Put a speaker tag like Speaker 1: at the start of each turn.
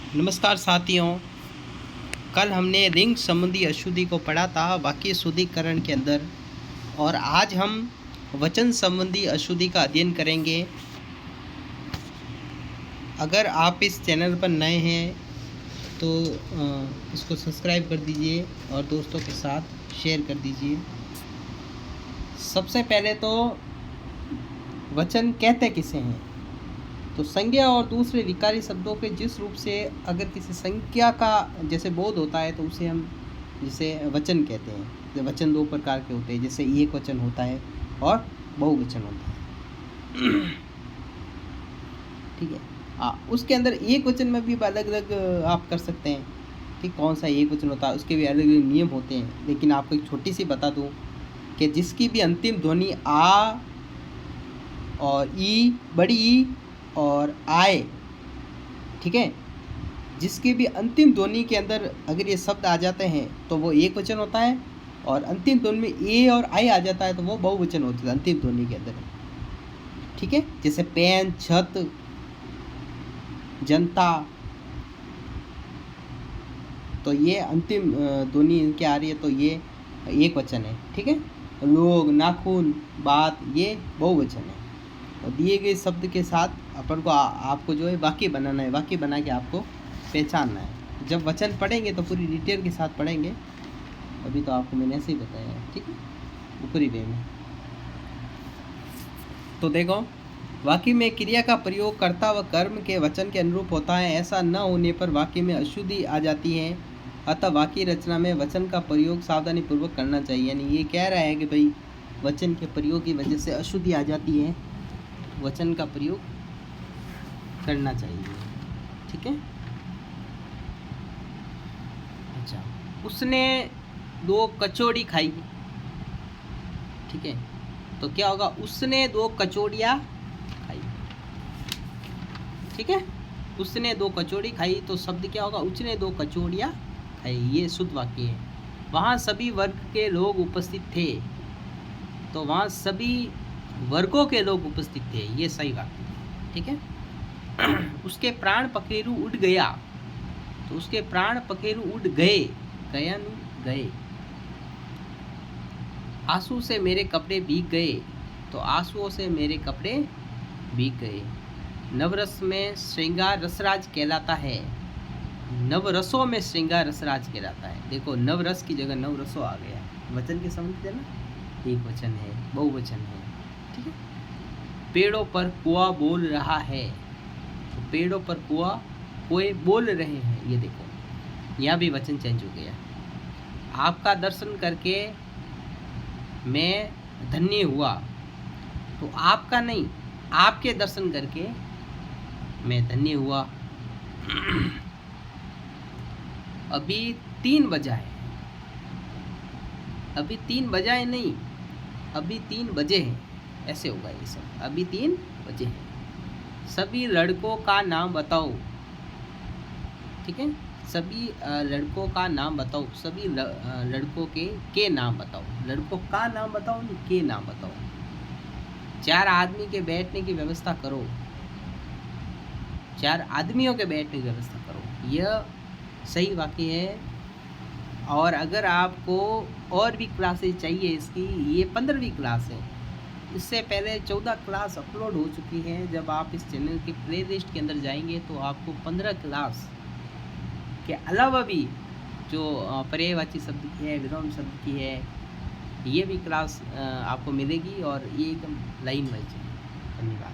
Speaker 1: नमस्कार साथियों। कल हमने रिंग संबंधी अशुद्धि को पढ़ा था वाक्य शुद्धिकरण के अंदर, और आज हम वचन संबंधी अशुद्धि का अध्ययन करेंगे। अगर आप इस चैनल पर नए हैं तो इसको सब्सक्राइब कर दीजिए और दोस्तों के साथ शेयर कर दीजिए। सबसे पहले तो वचन कहते किसे हैं, तो संज्ञा और दूसरे विकारी शब्दों के जिस रूप से अगर किसी संज्ञा का जैसे बोध होता है तो उसे हम जिसे वचन कहते हैं। तो वचन दो प्रकार के होते हैं, जैसे एक वचन होता है और बहुवचन होता है। ठीक है। उसके अंदर एक वचन में भी अलग अलग आप कर सकते हैं कि कौन सा एक वचन होता है, उसके भी अलग अलग नियम होते हैं। लेकिन आपको एक छोटी सी बता दूं कि जिसकी भी अंतिम ध्वनि आ और ई, बड़ी ई और आए, ठीक है, जिसकी भी अंतिम ध्वनि के अंदर अगर ये शब्द आ जाते हैं तो वो एक वचन होता है, और अंतिम ध्वनि में ए और आई आ जाता है तो वो बहुवचन होता है अंतिम ध्वनि के अंदर। ठीक है, जैसे पेन, छत, जनता, तो ये अंतिम ध्वनि इनके आ रही है तो ये एक वचन है। ठीक है, लोग, नाखून, बात, ये बहुवचन है। और दिए गए शब्द के साथ अपन को आपको जो है वाक्य बनाना है। वाक्य बना के आपको पहचानना है। जब वचन पढ़ेंगे तो पूरी डिटेल के साथ पढ़ेंगे, अभी तो आपको मैंने ऐसे ही बताया है। ठीक है, ऊपरी वे में। तो देखो, वाक्य में क्रिया का प्रयोग कर्ता व कर्म के वचन के अनुरूप होता है। ऐसा न होने पर वाक्य में अशुद्धि आ जाती है। अतः वाक्य रचना में वचन का प्रयोग सावधानी पूर्वक करना चाहिए। यानी ये कह रहा है कि भाई वचन के प्रयोग की वजह से अशुद्धि आ जाती है, वचन का प्रयोग करना चाहिए। ठीक है। अच्छा, उसने 2 कचौड़ी खाई। ठीक है, तो क्या होगा, उसने 2 कचौड़ियाँ खाई। ठीक है, उसने 2 कचौड़ी खाई, तो शब्द क्या होगा, उसने 2 कचौड़ियाँ खाई। ये शुद्ध वाक्य है। वहाँ सभी वर्ग के लोग उपस्थित थे, तो वहाँ सभी वर्गों के लोग उपस्थित थे, ये सही वाक्य है। ठीक है। उसके प्राण पखेरु उड़ गया, तो उसके प्राण पखेरु उड़ गए, गया नहीं गए। आंसू से मेरे कपड़े भीग गए, तो आंसुओं से मेरे कपड़े भीग गए। नवरस में श्रृंगार रसराज कहलाता है। नवरसों में श्रृंगार रसराज कहलाता है। देखो, नवरस की जगह नवरसों आ गया। वचन के समझ देना, एक वचन है, बहुवचन है। ठीक है। पेड़ों पर कुआ बोल रहा है, तो पेड़ों पर कोए बोल रहे हैं। ये देखो, यहाँ भी वचन चेंज हो गया। आपका दर्शन करके मैं धन्य हुआ, तो आपका नहीं, आपके दर्शन करके मैं धन्य हुआ। अभी 3 बजाए, अभी 3 बजाए नहीं, अभी 3 बजे हैं, ऐसे होगा ये सब। अभी 3 बजे हैं। सभी लड़कों का नाम बताओ। ठीक है, सभी लड़कों का नाम बताओ। सभी लड़कों के नाम बताओ। लड़कों का नाम बताओ, नहीं के नाम बताओ। 4 आदमी के बैठने की व्यवस्था करो। 4 आदमियों के बैठने की व्यवस्था करो। यह सही वाक्य है। और अगर आपको और भी क्लासेस चाहिए इसकी, ये 15वीं क्लास है। इससे पहले 14 क्लास अपलोड हो चुकी है। जब आप इस चैनल के प्ले लिस्ट के अंदर जाएंगे तो आपको 15 क्लास के अलावा भी जो पर्यायवाची शब्द की है, विराम शब्द की है, ये भी क्लास आपको मिलेगी, और ये एकदम लाइन वाइज है। धन्यवाद।